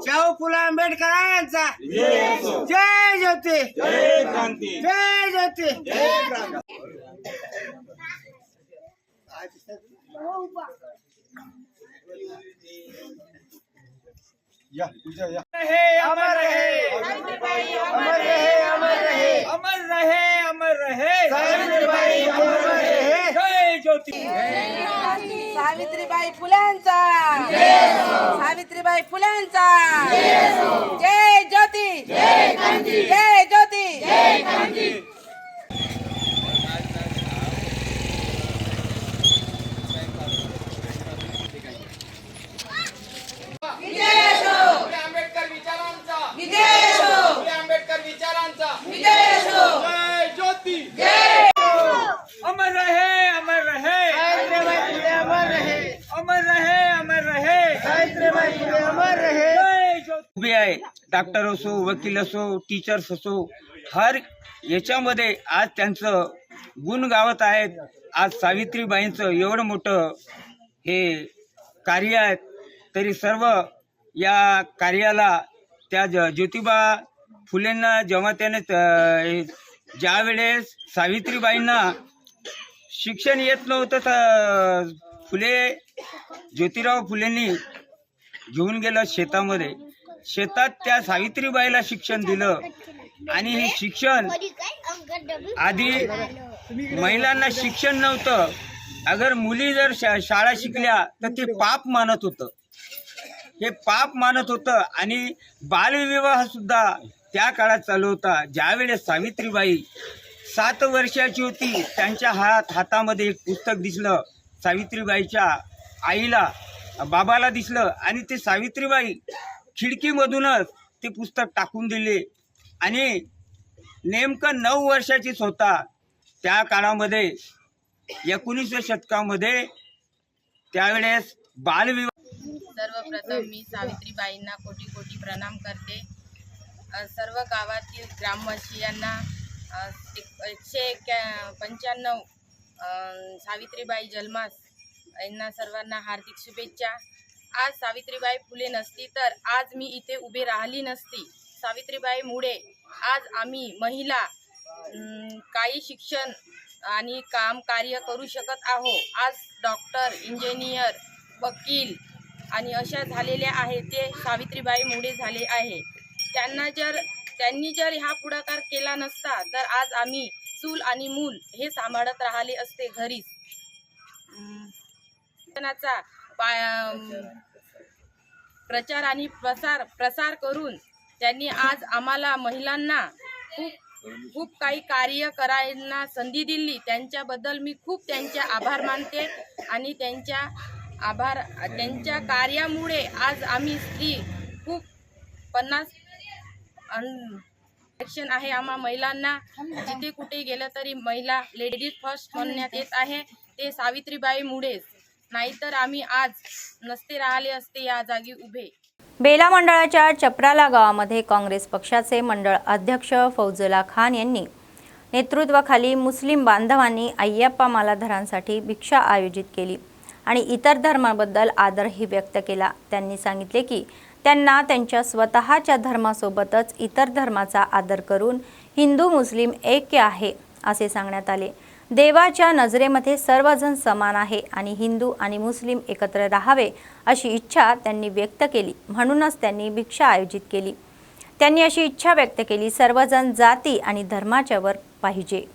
शाहू फुले आंबेडकरांचा जय ज्योती, जय क्रांती, जय ज्योती, जय क्रांती। या पूजा या अमर रहे, अमर रहे, अमर रहे, अमर रहे, अमर रहे, सावित्रीबाई अमर रहे, जय ज्योती, सावित्रीबाई फुलेंचा सावित्रीबाई फुलेंचा जय ज्योती, जय क्रांती, जय ज्योती, जय क्रांती। आंबेडकर विचारांचा विजय असो, आंबेडकर विचारांचा विजय असो, जय ज्योती, जय अमर रहे, अमर रहे, सावित्रीबाई फुले अमर रहे, अमर रहे, अमर रहे, सावित्रीबाई फुले अमर रहे, जय ज्योती। उभे आहे डॉक्टर असो, वकील असो, टीचर्स असो, हर याच्यामध्ये आज त्यांचं गुण गावत आहेत। आज सावित्रीबाईंचं एवढं मोठं हे कार्य आहे, तरी सर्व या कार्याला त्या ज्योतिबा फुलेंना जेव्हा त्याने ज्या वेळेस सावित्रीबाईंना शिक्षण येत नव्हतं तर ज्योतिराव फुलेंनी घेऊन गेलं शेतामध्ये, शेतात त्या सावित्रीबाईला शिक्षण दिलं आणि हे शिक्षण आधी महिलांना शिक्षण नव्हतं। अगर मुली जर शाळा शिकल्या तर ते पाप मानत होतं, हे पाप मानत होतं आणि बालविवाह सुद्धा त्या काळात चालू होता। ज्यावेळेस सावित्रीबाई 7 वर्षाची होती, त्यांच्या हातामध्ये एक पुस्तक दिसलं, सावित्रीबाईच्या आईला बाबाला दिसलं आणि ते सावित्रीबाई खिडकीमधूनच ते पुस्तक टाकून दिले आणि नेमकं 9 वर्षाचीच होता। त्या काळामध्ये 19व्या शतकामध्ये त्यावेळेस बालविवाह। सर्वप्रथम मी सावित्रीबाईंना कोटी कोटी प्रणाम करते। सर्व गावातील ग्रामवासियांना 195 सावित्रीबाई जन्मास यांना सर्वांना हार्दिक शुभेच्छा। आज सावित्रीबाई फुले नसती तर आज मी इथे उभे राहिली नसती। सावित्रीबाईमुळे आज आम्ही महिला काही शिक्षण आणि काम कार्य करू शकत आहोत। आज डॉक्टर, इंजिनियर, वकील आणि अशा झालेल्या आहेत ते सावित्रीबाईमुळे झाले आहे। त्यांनी जर हा पुढाकार केला नसता तर आज आम्ही चूल आणि मूल हे सांभाळत राहिले असते घरीच। शिक्षणाचा प्रचार आणि प्रसार करून त्यांनी आज आम्हाला महिलांना खूप काही कार्य करायला संधी दिली। त्यांच्याबद्दल मी खूप त्यांचे आभार मानते आणि त्यांच्या कार्यामुळे आज आम्ही स्त्री खूप 50 ॲक्शन आहे आम्हा महिलांना। जिथे कुठे गेलं तरी महिला लेडीज फर्स्ट म्हणण्यात येत आहे, ते सावित्रीबाईमुळेच, नाहीतर आम्ही आज नसते राहिले असते या जागी उभे। बेला मंडळाच्या चपराला गावामध्ये काँग्रेस पक्षाचे मंडळ अध्यक्ष फौजला खान यांनी नेतृत्वाखाली मुस्लिम बांधवांनी अय्यप्पा मालाधारांसाठी भिक्षा आयोजित केली आणि इतर धर्माबद्दल आदरही व्यक्त केला। त्यांनी सांगितले की त्यांना त्यांच्या स्वतःच्या धर्मासोबतच इतर धर्माचा आदर करून हिंदू मुस्लिम ऐक्य आहे असे सांगण्यात आले। देवाच्या नजरेमध्ये सर्वजण समान आहे आणि हिंदू आणि मुस्लिम एकत्र राहावे अशी इच्छा त्यांनी व्यक्त केली, म्हणूनच त्यांनी भिक्षा आयोजित केली। त्यांनी अशी इच्छा व्यक्त केली, सर्वजण जाती आणि धर्माच्या वर पाहिजे।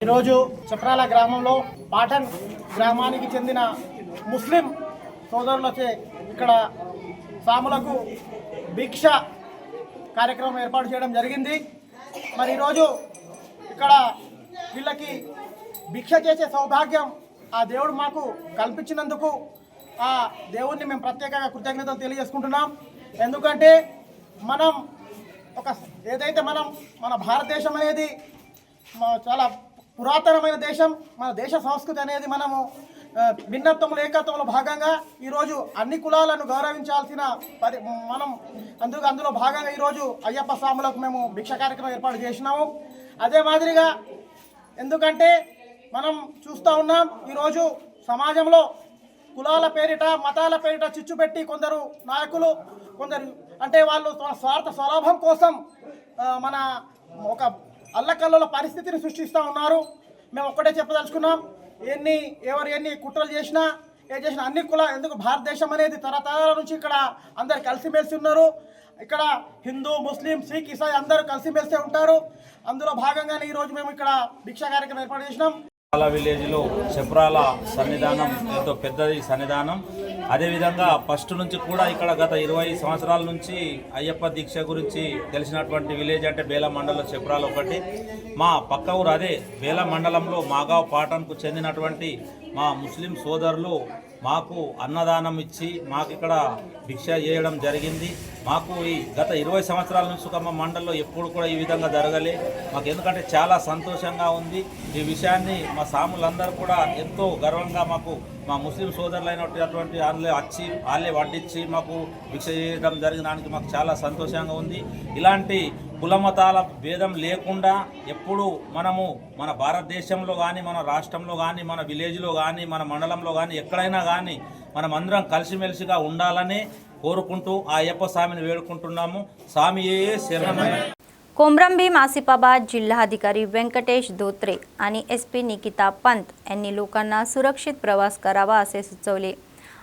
ఈరోజు చప్రాల గ్రామంలో పాటన్ గ్రామానికి చెందిన ముస్లిం సోదరులచే ఇక్కడ సాములకు భిక్ష కార్యక్రమం ఏర్పాటు చేయడం జరిగింది। మరి ఈరోజు ఇక్కడ వీళ్ళకి భిక్ష చేసే సౌభాగ్యం ఆ దేవుడు మాకు కల్పించినందుకు ఆ దేవుడిని మేము ప్రత్యేకంగా కృతజ్ఞతలు తెలియజేసుకుంటున్నాం। ఎందుకంటే మనం ఏదైతే మన భారతదేశం అనేది చాలా పురాతనమైన దేశం, మన దేశ సంస్కృతి అనేది మనము భిన్నత్వంలో ఏకత్వంలో భాగంగా ఈరోజు అన్ని కులాలను గౌరవించాల్సిన మనం అందులో భాగంగా ఈరోజు అయ్యప్ప స్వాములకు మేము భిక్ష కార్యక్రమం ఏర్పాటు చేసినాము। అదే మాదిరిగా ఎందుకంటే మనం చూస్తూ ఉన్నాం ఈరోజు సమాజంలో కులాల పేరిట మతాల పేరిట చిచ్చు పెట్టి కొందరు నాయకులు అంటే వాళ్ళు స్వార్థ స్వలాభం కోసం మన ఒక అల్లకల్లోల పరిస్థితిని సృష్టిస్తూ ఉన్నారు। మేము ఒక్కటే చెప్పదలుచుకున్నాం, ఎవరు ఎన్ని కుట్రలు చేసినా అన్ని ఎందుకు భారతదేశం అనేది తరతరాల నుంచి ఇక్కడ అందరు కలిసిమెలిసి ఉన్నారు। ఇక్కడ హిందూ ముస్లిం సిక్ ఇసాయి అందరూ కలిసిమెలిసి ఉంటారు। అందులో భాగంగానే ఈరోజు మేము ఇక్కడ భిక్షా కార్యక్రమం ఏర్పాటు చేసినాం। విలేజ్లో చప్రాల సన్నిధానం ఎంతో పెద్దది సన్నిధానం। అదేవిధంగా ఫస్ట్ నుంచి కూడా ఇక్కడ గత 20 సంవత్సరాల నుంచి అయ్యప్ప దీక్ష గురించి తెలిసినటువంటి విలేజ్ అంటే బేల మండలం చప్రాల ఒకటి। మా పక్క ఊరు అదే బేల మండలంలో మాగావ్ పాటన్కు చెందినటువంటి మా ముస్లిం సోదరులు మాకు అన్నదానం ఇచ్చి మాకు ఇక్కడ భిక్ష చేయడం జరిగింది। మాకు ఈ గత 20 సంవత్సరాల నుంచి మా మండలంలో ఎప్పుడు కూడా ఈ విధంగా జరగలే మాకు, ఎందుకంటే చాలా సంతోషంగా ఉంది ఈ విషయాన్ని మా సాములందరూ కూడా ఎంతో గర్వంగా మాకు మా ముస్లిం సోదరులైనటువంటి వాళ్ళే వడ్డించి మాకు భిక్ష చేయడం జరిగినానికి మాకు చాలా సంతోషంగా ఉంది। ఇలాంటి కులమతాల భేదం లేకుండా ఎప్పుడు మనము మన భారతదేశంలో కానీ మన రాష్ట్రంలో కానీ మన విలేజ్లో కానీ మన మండలంలో కానీ ఎక్కడైనా కానీ మనం అందరం కలిసిమెలిసిగా ఉండాలని కోరుకుంటూ ఆ అయ్యప్ప స్వామిని వేడుకుంటున్నాము। స్వామియే శరణమయ్య। कोमरंबी आसिफाबाद जिल्हाधिकारी व्यंकटेश धोत्रे आणि SP निकिता पंत यांनी लोकांना सुरक्षित प्रवास करावा असे सुचवले।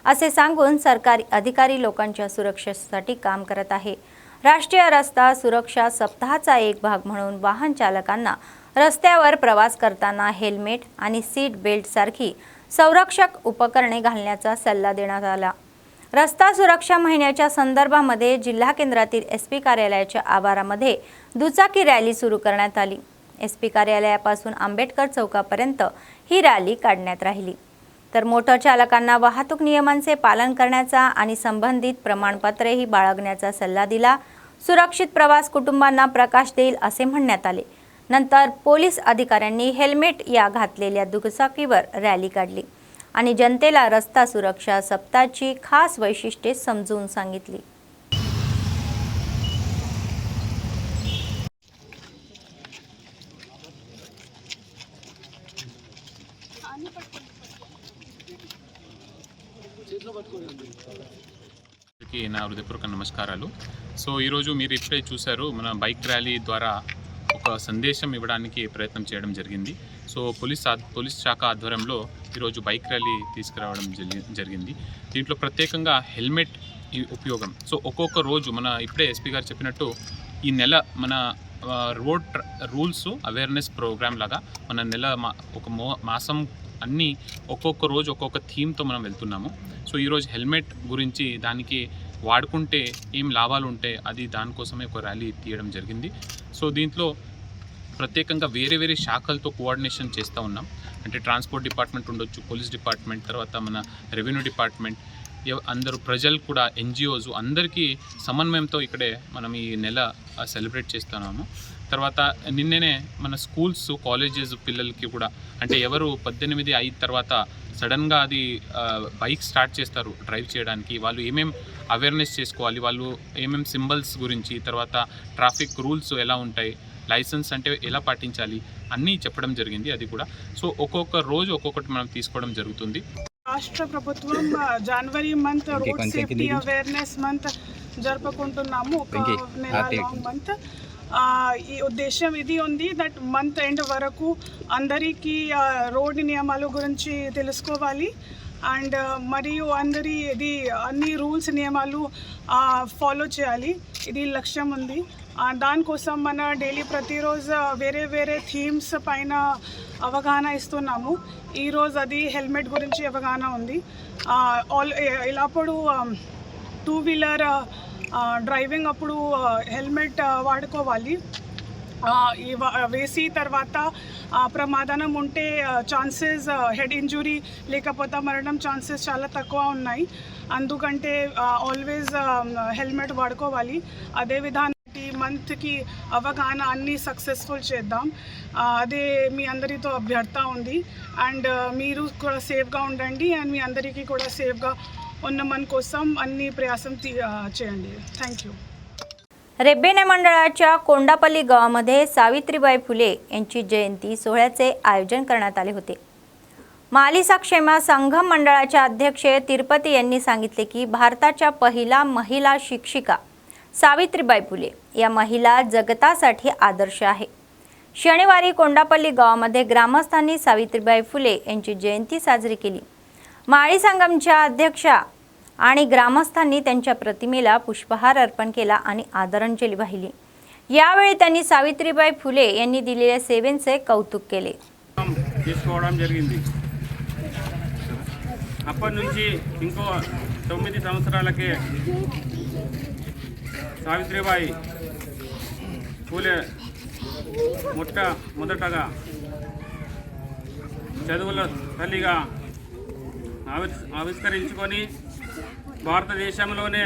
असे सांगून सरकारी अधिकारी लोकांच्या सुरक्षेसाठी काम करत आहे। राष्ट्रीय रस्ता सुरक्षा सप्ताहाचा एक भाग म्हणून वाहन चालकांना रस्त्यावर प्रवास करताना हेल्मेट आणि सीट बेल्ट सारखी संरक्षक उपकरणे घालण्याचा सल्ला देण्यात आला। रस्ता सुरक्षा महिन्याच्या संदर्भामध्ये जिल्हा केंद्रातील SP कार्यालयाच्या आवारामध्ये दुचाकी रॅली सुरू करण्यात आली। SP कार्यालयापासून आंबेडकर चौकापर्यंत ही रॅली काढण्यात राहिली। तर मोटर चालकांना वाहतूक नियमांचे पालन करण्याचा आणि संबंधित प्रमाणपत्रेही बाळगण्याचा सल्ला दिला. सुरक्षित प्रवास कुटुंबांना प्रकाश देईल असे म्हणण्यात आले. नंतर पोलीस अधिकाऱ्यांनी हेल्मेट या घातलेल्या दुचाकीवर रॅली काढली आणि जनतेला रस्ता सुरक्षा सप्ताहाची खास वैशिष्ट्ये समजून सांगितली. నా హృదయపూర్వక నమస్కారాలు. సో ఈరోజు మీరు ఇప్పుడే చూశారు, మన బైక్ ర్యాలీ ద్వారా ఒక సందేశం ఇవ్వడానికి ప్రయత్నం చేయడం జరిగింది. సో పోలీస్ శాఖ ఆధ్వర్యంలో ఈరోజు బైక్ ర్యాలీ తీసుకురావడం జరిగింది. దీంట్లో ప్రత్యేకంగా హెల్మెట్ ఉపయోగం. సో ఒక్కొక్క రోజు మన ఇప్పుడే ఎస్పీ గారు చెప్పినట్టు ఈ నెల మన రోడ్ రూల్స్ అవేర్నెస్ ప్రోగ్రామ్ లాగా మన నెల ఒక మాసం అన్నీ ఒక్కొక్క రోజు ఒక్కొక్క థీమ్తో మనం వెళ్తున్నాము. సో ఈరోజు హెల్మెట్ గురించి దానికి వాడుకుంటే ఏం లాభాలు ఉంటాయి అది దానికోసమే ఒక ర్యాలీ తీయడం జరిగింది. సో దీంట్లో ప్రత్యేకంగా వేరే వేరే శాఖలతో కోఆర్డినేషన్ చేస్తూ ఉన్నాం. అంటే ట్రాన్స్పోర్ట్ డిపార్ట్మెంట్ ఉండొచ్చు, పోలీస్ డిపార్ట్మెంట్, తర్వాత మన రెవెన్యూ డిపార్ట్మెంట్, అందరూ ప్రజలు కూడా, ఎన్జిఓస్ అందరికీ సమన్వయంతో ఇక్కడే మనం ఈ నెల సెలబ్రేట్ చేస్తున్నాము. తర్వాత నిన్ననే మన స్కూల్స్, కాలేజెస్ పిల్లలకి కూడా, అంటే ఎవరు 18 అయిన తర్వాత సడన్గా అది బైక్ స్టార్ట్ చేస్తారు డ్రైవ్ చేయడానికి, వాళ్ళు ఏమేం అవేర్నెస్ చేసుకోవాలి, వాళ్ళు ఏమేం సింబల్స్ గురించి, తర్వాత ట్రాఫిక్ రూల్స్ ఎలా ఉంటాయి, లైసెన్స్ అంటే ఎలా పాటించాలి అన్నీ చెప్పడం జరిగింది. అది కూడా సో ఒక్కొక్క రోజు ఒక్కొక్కటి మనం తీసుకోవడం జరుగుతుంది. రాష్ట్ర ప్రభుత్వం జనవరి month road safety awareness month జరుపుకుంటున్నాము. ఒక నెల లాంగ్ మంత్. ఈ ఉద్దేశం ఇది ఉంది దట్ మంత్ ఎండ్ వరకు అందరికీ రోడ్ నియమాల గురించి తెలుసుకోవాలి అండ్ మరియు అన్ని రూల్స్ నియమాలు ఫాలో చేయాలి. ఇది లక్ష్యం ఉంది. దానికోసం మన డైలీ ప్రతిరోజు వేరే వేరే థీమ్స్ పైన అవగాహన ఇస్తున్నాము. ఈరోజు అది హెల్మెట్ గురించి అవగాహన ఉంది. ఇలాప్పుడు 2 వీలర్ డ్రైవింగ్ అప్పుడు హెల్మెట్ వాడుకోవాలి. వేసి తర్వాత ప్రమాదం ఉంటే ఛాన్సెస్ హెడ్ ఇంజురీ లేకపోతే మరణం ఛాన్సెస్ చాలా తక్కువ ఉన్నాయి. అందుకంటే ఆల్వేస్ హెల్మెట్ వాడుకోవాలి. అదే విధానం మంత్కి అవగాహన అన్నీ సక్సెస్ఫుల్ చేద్దాం. అదే మీ అందరితో అభ్యర్థన ఉంది. అండ్ మీరు కూడా సేఫ్గా ఉండండి అండ్ మీ అందరికీ కూడా సేఫ్గా ఉన్న మన కోసం अన్ని प्रयास చేయండి. थँक्यू. रेब्बेने मंडळाच्या कोंडापल्ली गावामध्ये सावित्रीबाई फुले यांची जयंती सोहळ्याचे आयोजन करण्यात आले होते. मालिसा क्षेमा संघम मंडळाच्या अध्यक्ष तिरुपती यांनी सांगितले की भारताच्या पहिला महिला शिक्षिका सावित्रीबाई फुले या महिला जगतासाठी आदर्श आहे. शनिवारी कोंडापल्ली गावामध्ये ग्रामस्थांनी सावित्रीबाई फुले यांची जयंती साजरी केली. माळी संगमच्या अध्यक्षा आणि ग्रामस्थांनी त्यांच्या प्रतिमेला पुष्पहार अर्पण केला आणि आदरांजली वाहिली. यावेळी त्यांनी सावित्रीबाई फुले यांनी दिलेल्या सेवेचे कौतुक केले. తీసుకోవడం జరిగింది. అప్పటి నుంచి ఇంకో 9 సంవత్సరాలకే సావిత్రిబాయి పూలే మొదటగా చదువుల తల్లిగా ఆవిష్కరించుకొని భారతదేశంలోనే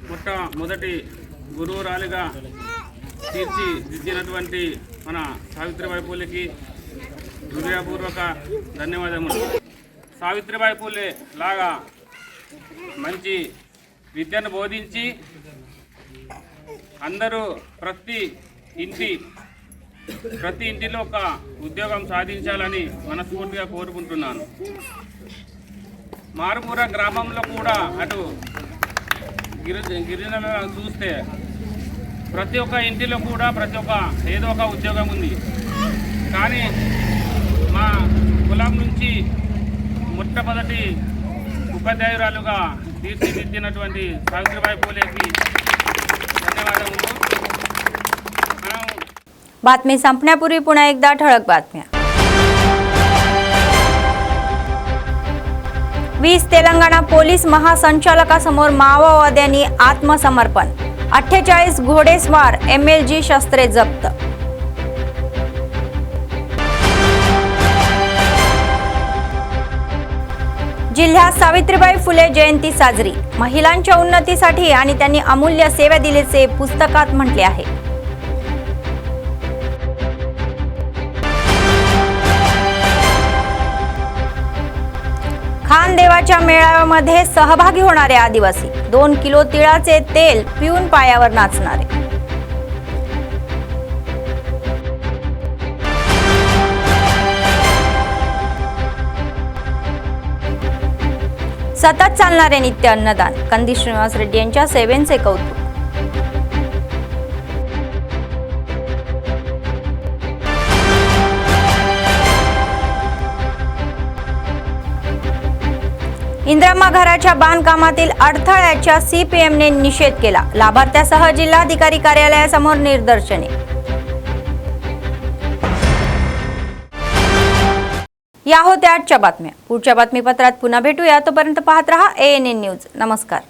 మొట్టమొదటి గురువురాలిగా తీర్చిదిద్దినటువంటి మన సావిత్రిబాయి పూలేకి హృదయపూర్వక ధన్యవాదములు. సావిత్రిబాయి పూలే లాగా మంచి విద్యను బోధించి అందరూ ప్రతి ఇంటిలో ఒక ఉద్యోగం సాధించాలని మనస్ఫూర్తిగా కోరుకుంటున్నాను. మారుమూర గ్రామంలో కూడా అటు గిరిజనులను చూస్తే ప్రతి ఒక్క ఇంటిలో కూడా ఏదో ఒక ఉద్యోగం ఉంది. కానీ మా కులం నుంచి మొట్టమొదటి ఉపాధ్యాయురాలుగా తీర్చిదిద్దినటువంటి సావిత్రిబాయి పూలేకి ధన్యవాదములు. बातमी संपण्यापूर्वी पुन्हा एकदा ठळक बातम्या. 20 तेलंगणा पोलीस महासंचालकासमोर माओवाद्यांनी आत्मसमर्पण. 48 घोडेस्वार MLG शस्त्रे जप्त. जिल्ह्यात सावित्रीबाई फुले जयंती साजरी. महिलांच्या उन्नतीसाठी आणि त्यांनी अमूल्य सेवा दिल्याचे पुस्तकात म्हटले आहे. खानदेवाच्या मेळाव्यामध्ये सहभागी होणारे आदिवासी. 2 किलो तिळाचे तेल पिऊन पायावर नाचणारे. सतत चालणारे नित्य अन्नदान. कंदी श्रीनिवास रेड्डी यांच्या सेवेचे कौतुक. इंदिराम्मा घराच्या बांधकामातील अडथळ्याच्या CPMने निषेध केला. लाभार्थ्यासह जिल्हाधिकारी कार्यालयासमोर निदर्शने. या होत्या आजच्या बातम्या. पुढच्या बातमीपत्रात पुन्हा भेटूया. तोपर्यंत पाहत रहा ANN न्यूज. नमस्कार.